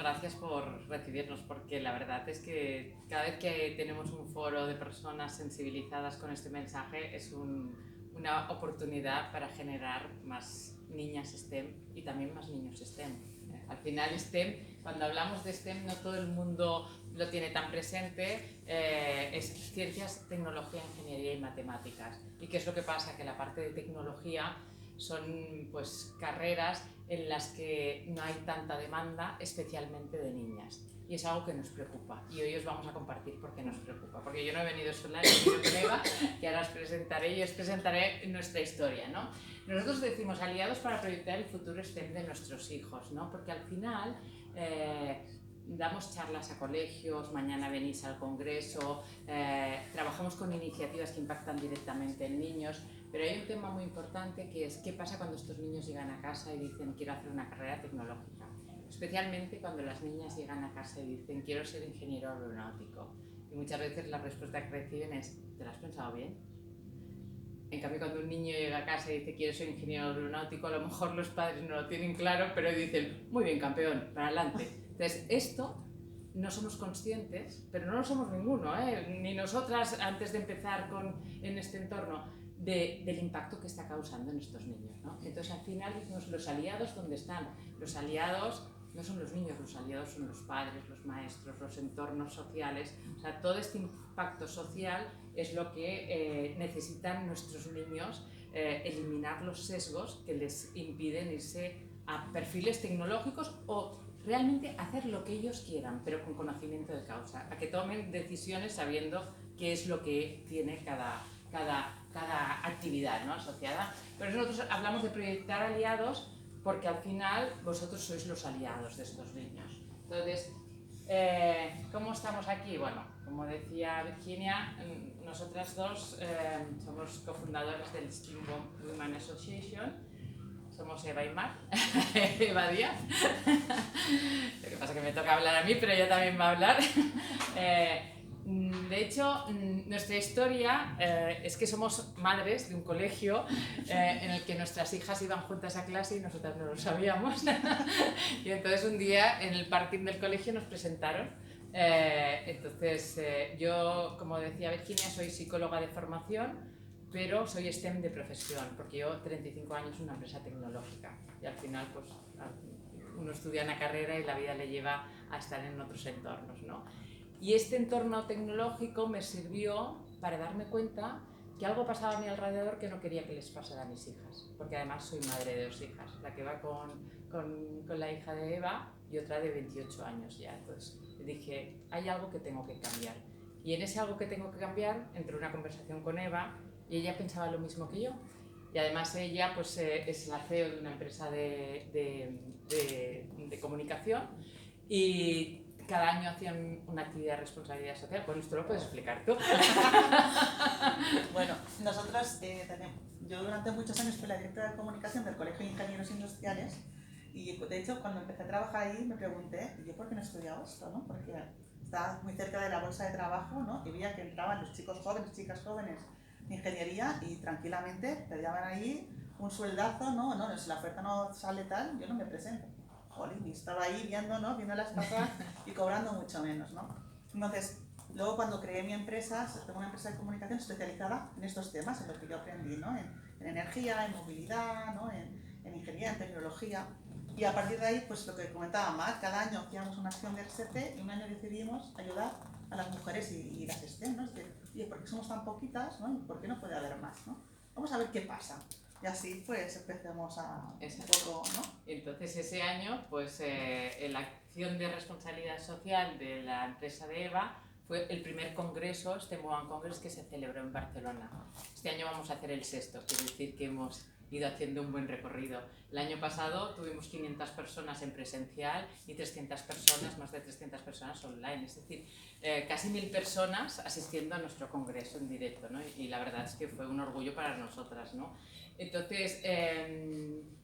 gracias por recibirnos, porque la verdad es que cada vez que tenemos un foro de personas sensibilizadas con este mensaje es una oportunidad para generar más niñas STEM y también más niños STEM. Al final STEM, cuando hablamos de STEM, no todo el mundo lo tiene tan presente, es ciencias, tecnología, ingeniería y matemáticas. ¿Y qué es lo que pasa? Que la parte de tecnología son pues carreras en las que no hay tanta demanda, especialmente de niñas. Y es algo que nos preocupa. Y hoy os vamos a compartir por qué nos preocupa. Porque yo no he venido sola, he venido con Eva, que ahora os presentaré y os presentaré nuestra historia, ¿no? Nosotros decimos aliados para proyectar el futuro STEM de nuestros hijos, ¿no? Porque al final damos charlas a colegios, mañana venís al congreso, trabajamos con iniciativas que impactan directamente en niños, pero hay un tema muy importante que es qué pasa cuando estos niños llegan a casa y dicen quiero hacer una carrera tecnológica, especialmente cuando las niñas llegan a casa y dicen quiero ser ingeniero aeronáutico, y muchas veces la respuesta que reciben es ¿te lo has pensado bien? En cambio, cuando un niño llega a casa y dice quiero ser ingeniero aeronáutico, a lo mejor los padres no lo tienen claro, pero dicen muy bien campeón, para adelante. Entonces esto no somos conscientes, pero no lo somos ninguno, ni nosotras antes de empezar en este entorno, del impacto que está causando en estos niños, ¿no? Entonces al final los aliados, ¿dónde están? Los aliados no son los niños, los aliados son los padres, los maestros, los entornos sociales. O sea, todo este impacto social es lo que necesitan nuestros niños, eliminar los sesgos que les impiden irse a perfiles tecnológicos o realmente hacer lo que ellos quieran, pero con conocimiento de causa, a que tomen decisiones sabiendo qué es lo que tiene cada actividad, ¿no?, asociada. Pero nosotros hablamos de proyectar aliados porque al final vosotros sois los aliados de estos niños. Entonces, ¿cómo estamos aquí? Bueno, como decía Virginia, nosotras dos somos cofundadoras del STEM Women Association. Somos Eva y Mar, Eva Díaz. Lo que pasa es que me toca hablar a mí, pero ella también va a hablar. De hecho, nuestra historia es que somos madres de un colegio en el que nuestras hijas iban juntas a clase y nosotras no lo sabíamos. Y entonces un día en el parking del colegio nos presentaron. Entonces yo, como decía Virginia, soy psicóloga de formación, pero soy STEM de profesión, porque llevo 35 años en una empresa tecnológica y al final pues uno estudia una carrera y la vida le lleva a estar en otros entornos, ¿no? Y este entorno tecnológico me sirvió para darme cuenta que algo pasaba a mi alrededor que no quería que les pasara a mis hijas, porque además soy madre de 2 hijas, la que va con la hija de Eva y otra de 28 años ya. Entonces dije, hay algo que tengo que cambiar. Y en ese algo que tengo que cambiar entré una conversación con Eva y ella pensaba lo mismo que yo. Y además ella pues, es la CEO de una empresa de comunicación y cada año hacían una actividad de responsabilidad social. Bueno, esto lo puedes explicar tú. Bueno, nosotros yo durante muchos años fui la directora de comunicación del Colegio de Ingenieros Industriales y de hecho cuando empecé a trabajar ahí me pregunté, ¿yo por qué no he estudiado esto? ¿No? Porque estaba muy cerca de la bolsa de trabajo, ¿no? Y veía que entraban los chicos jóvenes, chicas jóvenes de ingeniería y tranquilamente te daban ahí un sueldazo, no, si la oferta no sale tal, yo no me presento. Jolín, y estaba ahí viendo, ¿no?, viendo las cosas y cobrando mucho menos, ¿no? Entonces, luego cuando creé mi empresa, tengo una empresa de comunicación especializada en estos temas, en lo que yo aprendí, ¿no?, en energía, en movilidad, ¿no?, en ingeniería, en tecnología. Y a partir de ahí, pues lo que comentaba Mar, cada año hacíamos una acción de RSC y un año decidimos ayudar a las mujeres y las STEM, ¿no? Es decir, oye, ¿por qué somos tan poquitas, ¿no? ¿Y por qué no puede haber más, ¿no? Vamos a ver qué pasa. Y así pues empecemos a un poco, ¿no? Entonces ese año, pues en la acción de responsabilidad social de la empresa de Eva fue el primer congreso, STEM Women Congress, que se celebró en Barcelona. Este año vamos a hacer el 6º, quiere decir que hemos ido haciendo un buen recorrido. El año pasado tuvimos 500 personas en presencial y 300 personas, más de 300 personas online, es decir, casi 1000 personas asistiendo a nuestro congreso en directo, ¿no? Y la verdad es que fue un orgullo para nosotras, ¿no? Entonces,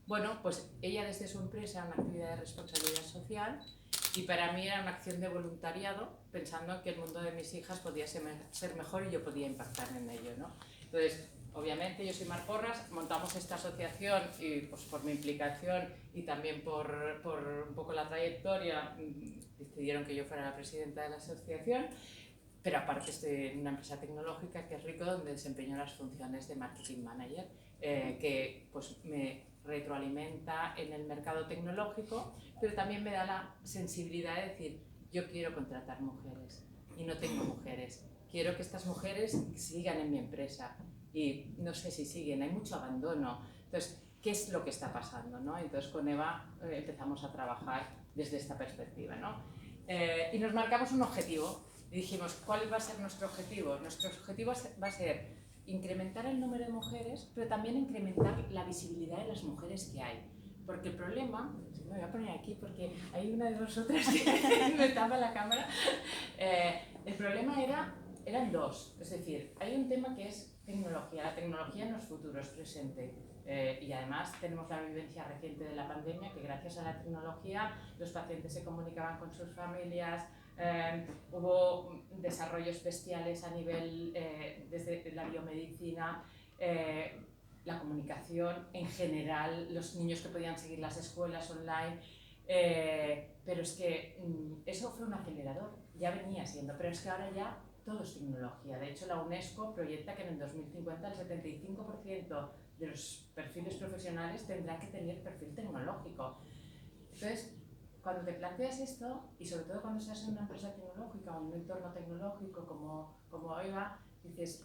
bueno, pues ella desde su empresa una actividad de responsabilidad social y para mí era una acción de voluntariado pensando que el mundo de mis hijas podía ser mejor y yo podía impactar en ello, ¿no? Entonces, obviamente yo soy Mar Porras, montamos esta asociación y pues por mi implicación y también por un poco la trayectoria pidieron que yo fuera la presidenta de la asociación, pero aparte estoy en una empresa tecnológica que es Rico, donde desempeño las funciones de marketing manager, que pues me retroalimenta en el mercado tecnológico, pero también me da la sensibilidad de decir, yo quiero contratar mujeres y no tengo mujeres. Quiero que estas mujeres sigan en mi empresa y no sé si siguen, hay mucho abandono. Entonces, ¿qué es lo que está pasando, ¿no? Entonces, con Eva empezamos a trabajar desde esta perspectiva, ¿no? Y nos marcamos un objetivo y dijimos, ¿cuál va a ser nuestro objetivo? Nuestro objetivo va a ser incrementar el número de mujeres, pero también incrementar la visibilidad de las mujeres que hay. Porque el problema, me voy a poner aquí porque hay una de vosotras que me tapa la cámara, el problema eran dos, es decir, hay un tema que es tecnología, la tecnología no es futuro, es presente. Y además tenemos la vivencia reciente de la pandemia, que gracias a la tecnología los pacientes se comunicaban con sus familias, hubo desarrollos bestiales a nivel desde la biomedicina, la comunicación en general, los niños que podían seguir las escuelas online, pero es que eso fue un acelerador, ya venía siendo, pero es que ahora ya todo es tecnología. De hecho, la UNESCO proyecta que en el 2050 el 75% de los perfiles profesionales tendrán que tener perfil tecnológico. Entonces, cuando te planteas esto, y sobre todo cuando estás en una empresa tecnológica o en un entorno tecnológico como EVA, dices,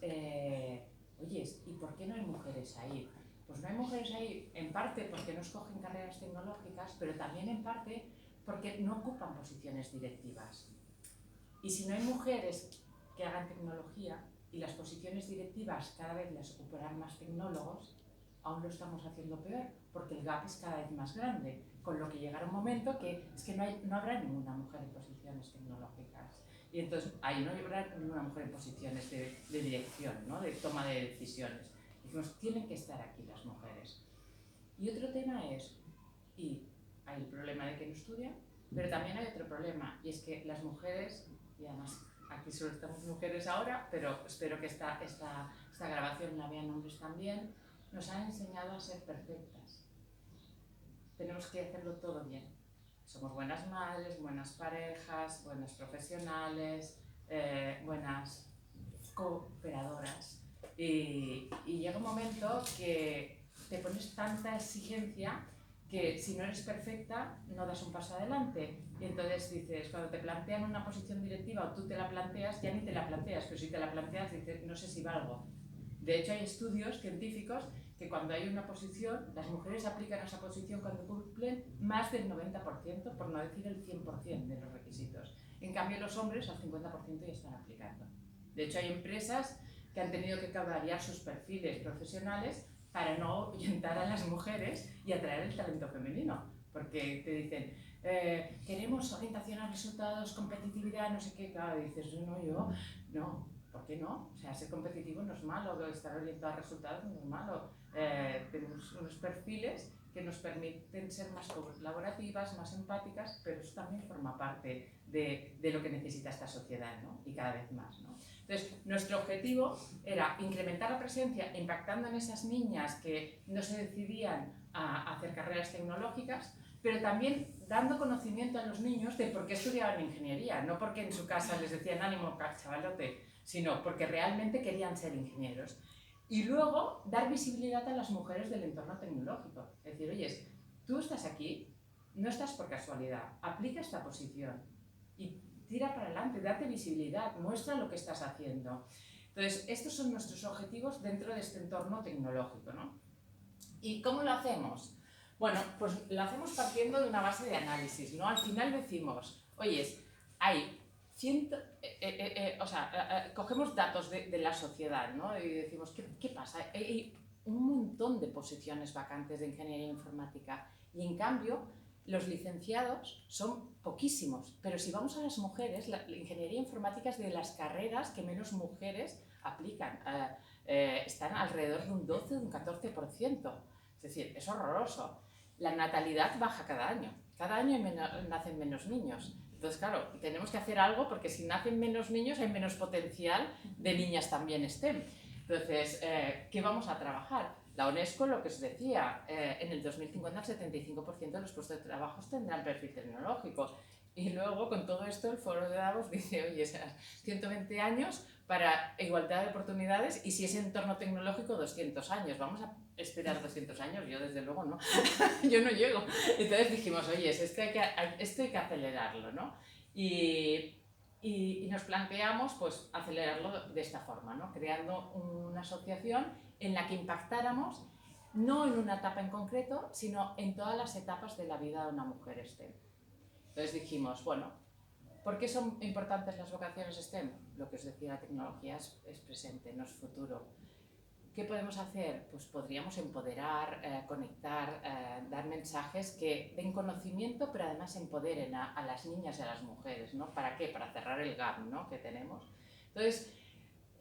oye, ¿y por qué no hay mujeres ahí? Pues no hay mujeres ahí en parte porque no escogen carreras tecnológicas, pero también en parte porque no ocupan posiciones directivas. Y si no hay mujeres que hagan tecnología y las posiciones directivas cada vez las ocuparán más tecnólogos, aún lo estamos haciendo peor, porque el gap es cada vez más grande, con lo que llegará un momento que es que no habrá ninguna mujer en posiciones tecnológicas. Y entonces ahí no habrá ninguna mujer en posiciones de dirección, ¿no? De toma de decisiones. Dijimos, tienen que estar aquí las mujeres. Y otro tema es, y hay el problema de que no estudian, pero también hay otro problema, y es que las mujeres, y además aquí solo estamos mujeres ahora, pero espero que esta grabación la vean hombres también, nos han enseñado a ser perfectas. Tenemos que hacerlo todo bien. Somos buenas madres, buenas parejas, buenas profesionales, buenas cooperadoras. Y llega un momento que te pones tanta exigencia que si no eres perfecta no das un paso adelante. Y entonces dices, cuando te plantean una posición directiva o tú te la planteas, ya ni te la planteas, pero si te la planteas dices, no sé si valgo. De hecho hay estudios científicos que cuando hay una posición, las mujeres aplican a esa posición cuando cumplen más del 90%, por no decir el 100% de los requisitos. En cambio los hombres al 50% ya están aplicando. De hecho hay empresas que han tenido que variar sus perfiles profesionales para no ahuyentar a las mujeres y atraer el talento femenino. Porque te dicen, queremos orientación a resultados, competitividad, no sé qué. Claro, dices, no, ¿por qué no? O sea, ser competitivo no es malo, estar orientado a resultados no es malo. Tenemos unos perfiles que nos permiten ser más colaborativas, más empáticas, pero eso también forma parte de lo que necesita esta sociedad, ¿no? Y cada vez más, ¿no? Entonces, nuestro objetivo era incrementar la presencia impactando en esas niñas que no se decidían a hacer carreras tecnológicas, pero también dando conocimiento a los niños de por qué estudiaban ingeniería, no porque en su casa les decían ánimo chavalote, sino porque realmente querían ser ingenieros. Y luego dar visibilidad a las mujeres del entorno tecnológico. Es decir, oye, tú estás aquí, no estás por casualidad, aplica esta posición y tira para adelante, date visibilidad, muestra lo que estás haciendo. Entonces, estos son nuestros objetivos dentro de este entorno tecnológico, ¿no? ¿Y cómo lo hacemos? Bueno, pues lo hacemos partiendo de una base de análisis, ¿no? Al final decimos, oye, hay cogemos datos de la sociedad, ¿no? Y decimos, ¿qué pasa? Hay un montón de posiciones vacantes de ingeniería informática y en cambio los licenciados son poquísimos, pero si vamos a las mujeres, la ingeniería informática es de las carreras que menos mujeres aplican, están alrededor de un 12 o un 14%, es decir, es horroroso. La natalidad baja cada año nacen menos niños. Entonces, claro, tenemos que hacer algo porque si nacen menos niños hay menos potencial de niñas también STEM. Entonces, ¿qué vamos a trabajar? La UNESCO, lo que os decía, en el 2050 el 75% de los puestos de trabajo tendrán perfil tecnológico. Y luego, con todo esto, el foro de Davos dice, oye, 120 años para igualdad de oportunidades y si es entorno tecnológico, 200 años. ¿Vamos a esperar 200 años? Yo, desde luego, no. Yo no llego. Entonces dijimos, oye, esto hay que acelerarlo, ¿no? Y nos planteamos, pues, acelerarlo de esta forma, ¿no? Creando una asociación en la que impactáramos no en una etapa en concreto, sino en todas las etapas de la vida de una mujer STEM. Entonces dijimos, bueno, ¿por qué son importantes las vocaciones STEM? Lo que os decía, la tecnología es presente, no es futuro. ¿Qué podemos hacer? Pues podríamos empoderar, conectar, dar mensajes que den conocimiento, pero además empoderen a las niñas y a las mujeres, ¿no? ¿Para qué? Para cerrar el gap, ¿no?, que tenemos. Entonces,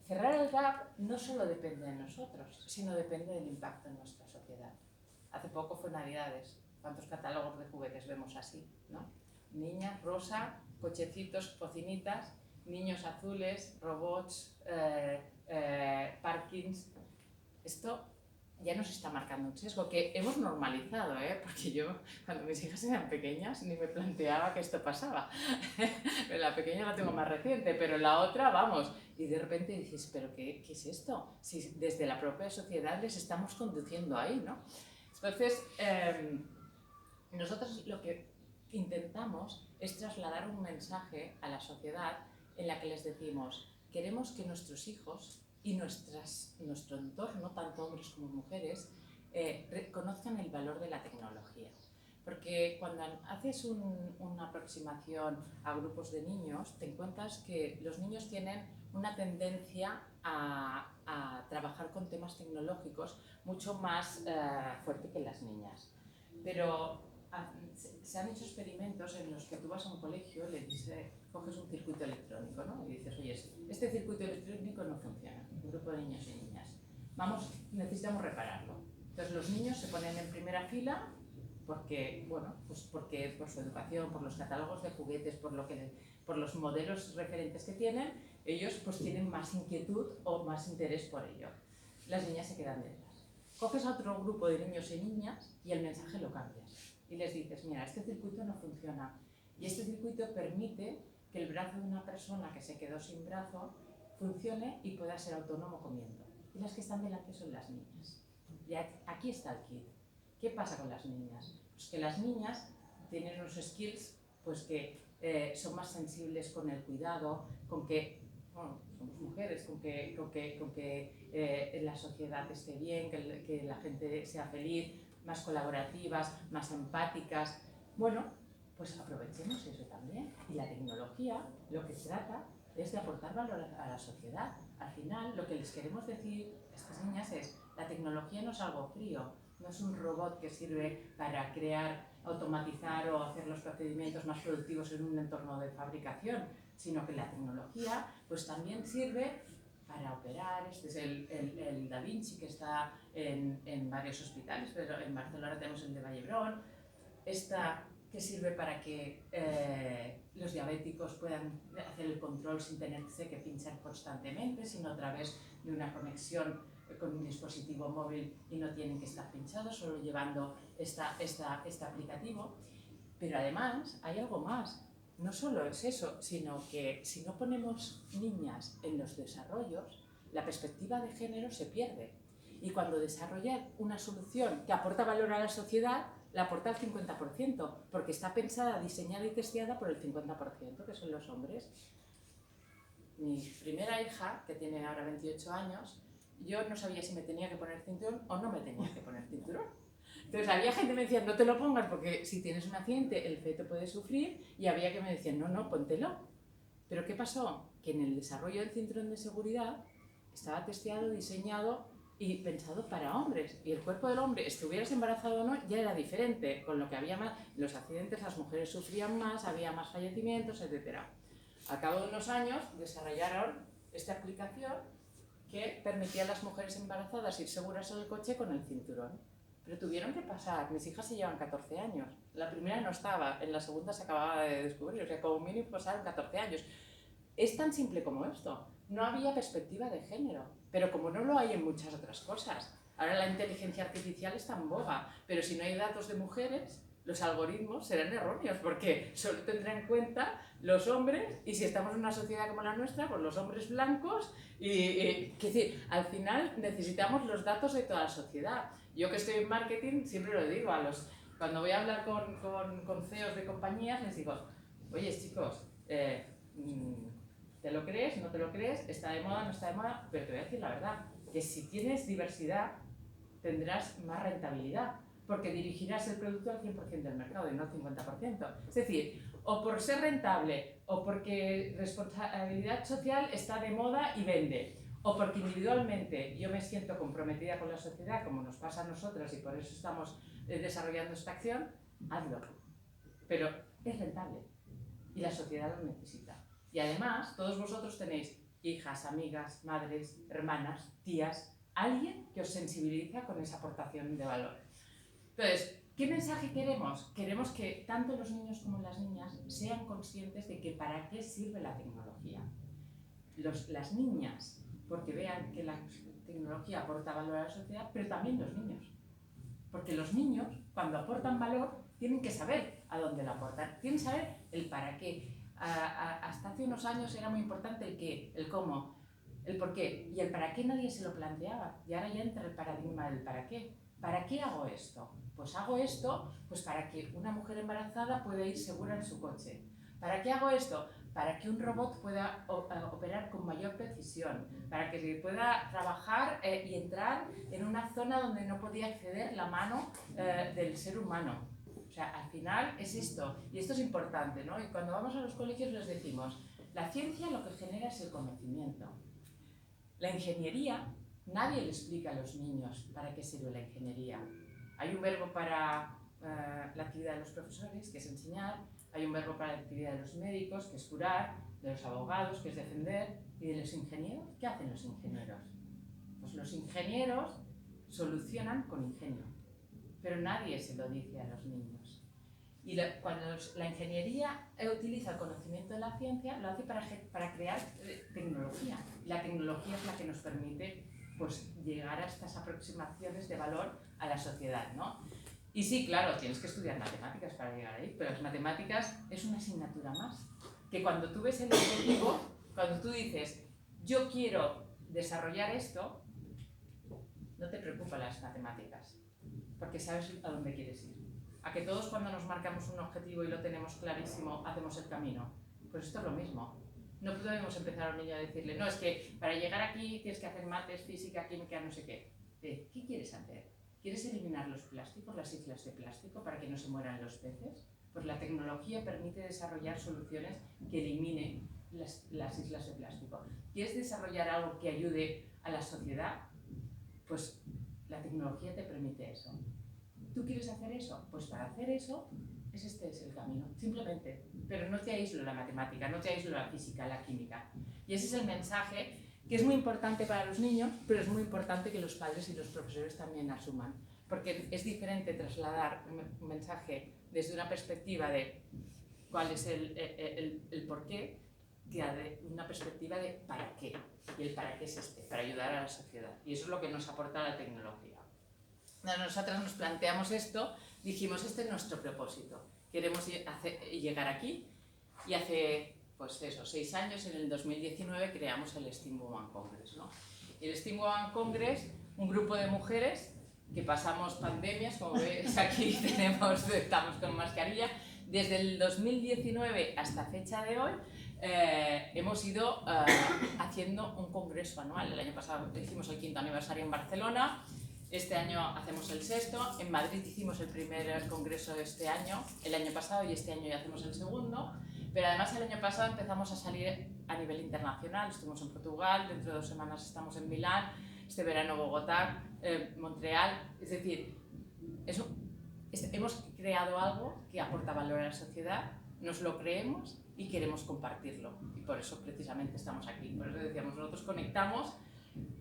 cerrar el gap no solo depende de nosotros, sino depende del impacto en nuestra sociedad. Hace poco fue Navidades. ¿Cuántos catálogos de juguetes vemos así, ¿no? Niñas rosa, cochecitos, cocinitas, niños azules, robots, parkings. Esto ya nos está marcando un sesgo que hemos normalizado, porque yo, cuando mis hijas eran pequeñas, ni me planteaba que esto pasaba. La pequeña la tengo más reciente, pero la otra, vamos. Y de repente dices, ¿pero qué es esto? Si desde la propia sociedad les estamos conduciendo ahí, ¿no? Entonces, nosotros lo que intentamos es trasladar un mensaje a la sociedad en la que les decimos, queremos que nuestros hijos y nuestro entorno, tanto hombres como mujeres, conozcan el valor de la tecnología. Porque cuando haces una aproximación a grupos de niños, te encuentras que los niños tienen una tendencia a trabajar con temas tecnológicos mucho más fuerte que las niñas. Pero se han hecho experimentos en los que tú vas a un colegio, le dices, coges un circuito electrónico, ¿no? Y dices, oye, este circuito electrónico no funciona, un grupo de niños y niñas. Necesitamos repararlo. Entonces los niños se ponen en primera fila porque, bueno, pues porque por su educación, por los catálogos de juguetes, por los modelos referentes que tienen, ellos pues tienen más inquietud o más interés por ello. Las niñas se quedan detrás. Coges a otro grupo de niños y niñas y el mensaje lo cambias. Y les dices, mira, este circuito no funciona. Y este circuito permite que el brazo de una persona que se quedó sin brazo funcione y pueda ser autónomo comiendo. Y las que están delante son las niñas. Y aquí está el kit. ¿Qué pasa con las niñas? Pues que las niñas tienen unos skills pues que son más sensibles con el cuidado, con que, bueno, somos mujeres, con que la sociedad esté bien, que la gente sea feliz, más colaborativas, más empáticas. Bueno, pues aprovechemos eso también. Y la tecnología lo que trata es de aportar valor a la sociedad. Al final, lo que les queremos decir a estas niñas es, la tecnología no es algo frío, no es un robot que sirve para crear, automatizar o hacer los procedimientos más productivos en un entorno de fabricación, sino que la tecnología pues también sirve para operar. Este es el Da Vinci, que está en varios hospitales, pero en Barcelona tenemos el de Vallebron. Esta que sirve para que los diabéticos puedan hacer el control sin tenerse que pinchar constantemente, sino a través de una conexión con un dispositivo móvil y no tienen que estar pinchados, solo llevando este aplicativo. Pero además hay algo más. No solo es eso, sino que si no ponemos niñas en los desarrollos, la perspectiva de género se pierde. Y cuando desarrollar una solución que aporta valor a la sociedad, la aporta al 50%, porque está pensada, diseñada y testeada por el 50%, que son los hombres. Mi primera hija, que tiene ahora 28 años, yo no sabía si me tenía que poner cinturón o no me tenía que poner cinturón. Entonces había gente que me decía, no te lo pongas porque si tienes un accidente el feto puede sufrir, y había que me decían, no, póntelo. Pero ¿qué pasó? Que en el desarrollo del cinturón de seguridad estaba testeado, diseñado y pensado para hombres, y el cuerpo del hombre, estuvieras embarazado o no, ya era diferente, con lo que había más, los accidentes las mujeres sufrían más, había más fallecimientos, etc. Al cabo de unos años desarrollaron esta aplicación que permitía a las mujeres embarazadas ir seguras en el coche con el cinturón. Pero tuvieron que pasar, mis hijas se llevan 14 años, la primera no estaba, en la segunda se acababa de descubrir, o sea, como mínimo pasaron 14 años. Es tan simple como esto, no había perspectiva de género, pero como no lo hay en muchas otras cosas. Ahora la inteligencia artificial está en boga, pero si no hay datos de mujeres, los algoritmos serán erróneos porque solo tendrán en cuenta los hombres, y si estamos en una sociedad como la nuestra, pues los hombres blancos, es decir, al final necesitamos los datos de toda la sociedad. Yo que estoy en marketing siempre lo digo cuando voy a hablar con CEOs de compañías, les digo, oye chicos, ¿te lo crees? ¿No te lo crees? ¿Está de moda? ¿No está de moda? Pero te voy a decir la verdad, que si tienes diversidad tendrás más rentabilidad, porque dirigirás el producto al 100% del mercado y no al 50%. Es decir, o por ser rentable, o porque responsabilidad social está de moda y vende, o porque individualmente yo me siento comprometida con la sociedad, como nos pasa a nosotros y por eso estamos desarrollando esta acción, hazlo. Pero es rentable y la sociedad lo necesita. Y además, todos vosotros tenéis hijas, amigas, madres, hermanas, tías, alguien que os sensibiliza con esa aportación de valor. Entonces, ¿qué mensaje queremos? Queremos que tanto los niños como las niñas sean conscientes de que para qué sirve la tecnología. Las niñas, porque vean que la tecnología aporta valor a la sociedad, pero también los niños. Porque los niños, cuando aportan valor, tienen que saber a dónde lo aportan, tienen que saber el para qué. Hasta hace unos años era muy importante el qué, el cómo, el por qué, y el para qué nadie se lo planteaba, y ahora ya entra el paradigma del para qué. ¿Para qué hago esto? Pues hago esto pues para que una mujer embarazada pueda ir segura en su coche. ¿Para qué hago esto? Para que un robot pueda operar con mayor precisión, para que se pueda trabajar y entrar en una zona donde no podía acceder la mano del ser humano. O sea, al final es esto, y esto es importante, ¿no? Y cuando vamos a los colegios les decimos, la ciencia lo que genera es el conocimiento. La ingeniería, nadie le explica a los niños para qué sirve la ingeniería. Hay un verbo para la actividad de los profesores, que es enseñar, hay un verbo para la actividad de los médicos, que es curar, de los abogados, que es defender, y de los ingenieros, ¿qué hacen los ingenieros? Pues los ingenieros solucionan con ingenio, pero nadie se lo dice a los niños. Y cuando la ingeniería utiliza el conocimiento de la ciencia, lo hace para crear tecnología. La tecnología es la que nos permite pues, llegar a estas aproximaciones de valor a la sociedad, ¿no? Y sí, claro, tienes que estudiar matemáticas para llegar ahí, pero las matemáticas es una asignatura más. Que cuando tú ves el objetivo, cuando tú dices, yo quiero desarrollar esto, no te preocupan las matemáticas, porque sabes a dónde quieres ir. A que todos cuando nos marcamos un objetivo y lo tenemos clarísimo, hacemos el camino. Pues esto es lo mismo. No podemos empezar a un niño a decirle, no, es que para llegar aquí tienes que hacer mates, física, química, no sé qué. ¿Qué quieres hacer? ¿Quieres eliminar los plásticos, las islas de plástico, para que no se mueran los peces? Pues la tecnología permite desarrollar soluciones que eliminen las islas de plástico. ¿Quieres desarrollar algo que ayude a la sociedad? Pues la tecnología te permite eso. ¿Tú quieres hacer eso? Pues para hacer eso, este es el camino, simplemente. Pero no te aíslo la matemática, no te aíslo la física, la química. Y ese es el mensaje que es muy importante para los niños, pero es muy importante que los padres y los profesores también asuman. Porque es diferente trasladar un mensaje desde una perspectiva de cuál es el por qué, que de una perspectiva de para qué. Y el para qué es para ayudar a la sociedad. Y eso es lo que nos aporta la tecnología. Cuando nosotras nos planteamos esto, dijimos, este es nuestro propósito. Queremos llegar aquí y hace, pues eso, 6 años, en el 2019, creamos el STEAM Women Congress, ¿no? Y el STEAM Women Congress, un grupo de mujeres que pasamos pandemias, como ves aquí estamos con mascarilla, desde el 2019 hasta fecha de hoy, hemos ido haciendo un congreso anual. El año pasado hicimos el 5º aniversario en Barcelona. Este año hacemos el 6º, en Madrid hicimos el primer congreso este año, el año pasado, y este año ya hacemos el 2º, pero además el año pasado empezamos a salir a nivel internacional, estuvimos en Portugal, dentro de 2 semanas estamos en Milán, este verano Bogotá, Montreal, es decir, hemos creado algo que aporta valor a la sociedad, nos lo creemos y queremos compartirlo, y por eso precisamente estamos aquí, por eso decíamos, nosotros conectamos,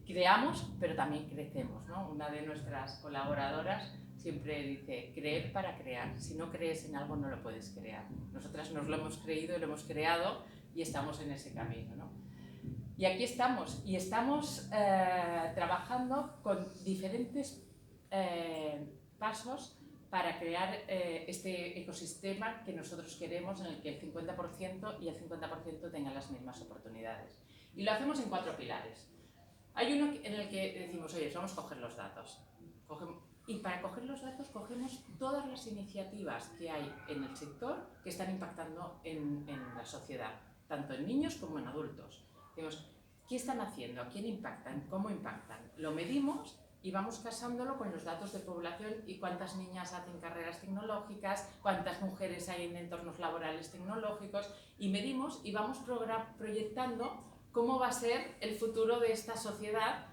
creamos, pero también crecemos, ¿no? Una de nuestras colaboradoras siempre dice, creer para crear. Si no crees en algo, no lo puedes crear. Nosotras nos lo hemos creído y lo hemos creado y estamos en ese camino, ¿no? Y aquí estamos, y estamos trabajando con diferentes pasos para crear este ecosistema que nosotros queremos, en el que el 50% y el 50% tengan las mismas oportunidades. Y lo hacemos en 4 pilares. Hay uno en el que decimos, oye, vamos a coger los datos. Y para coger los datos cogemos todas las iniciativas que hay en el sector que están impactando en la sociedad, tanto en niños como en adultos. Decimos, ¿qué están haciendo? ¿A quién impactan? ¿Cómo impactan? Lo medimos y vamos casándolo con los datos de población y cuántas niñas hacen carreras tecnológicas, cuántas mujeres hay en entornos laborales tecnológicos, y medimos y vamos proyectando cómo va a ser el futuro de esta sociedad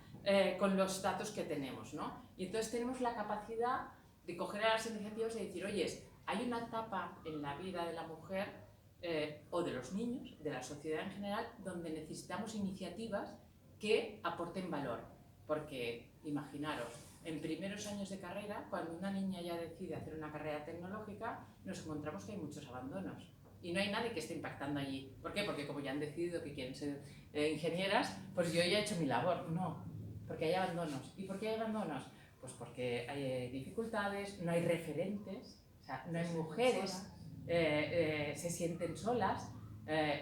con los datos que tenemos, ¿no? Y entonces tenemos la capacidad de coger a las iniciativas y decir, oye, hay una etapa en la vida de la mujer o de los niños, de la sociedad en general, donde necesitamos iniciativas que aporten valor. Porque, imaginaros, en primeros años de carrera, cuando una niña ya decide hacer una carrera tecnológica, nos encontramos que hay muchos abandonos. Y no hay nadie que esté impactando allí. ¿Por qué? Porque como ya han decidido que quieren ser ingenieras, pues yo ya he hecho mi labor. No, porque hay abandonos. ¿Y por qué hay abandonos? Pues porque hay dificultades, no hay referentes, o sea, no hay mujeres, se sienten solas,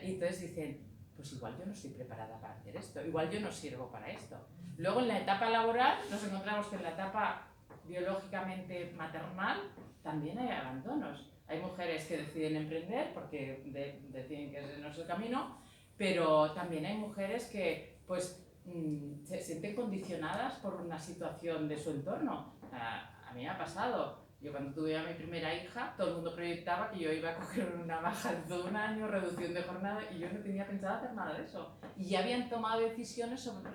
y entonces dicen, pues igual yo no estoy preparada para hacer esto, igual yo no sirvo para esto. Luego en la etapa laboral nos encontramos que en la etapa biológicamente maternal también hay abandonos. Hay mujeres que deciden emprender porque deciden que ese no es el camino, pero también hay mujeres que pues se sienten condicionadas por una situación de su entorno. A mí me ha pasado. Yo cuando tuve a mi primera hija, todo el mundo proyectaba que yo iba a coger una baja de todo un año, reducción de jornada, y yo no tenía pensado hacer nada de eso. Y ya habían tomado decisiones sobre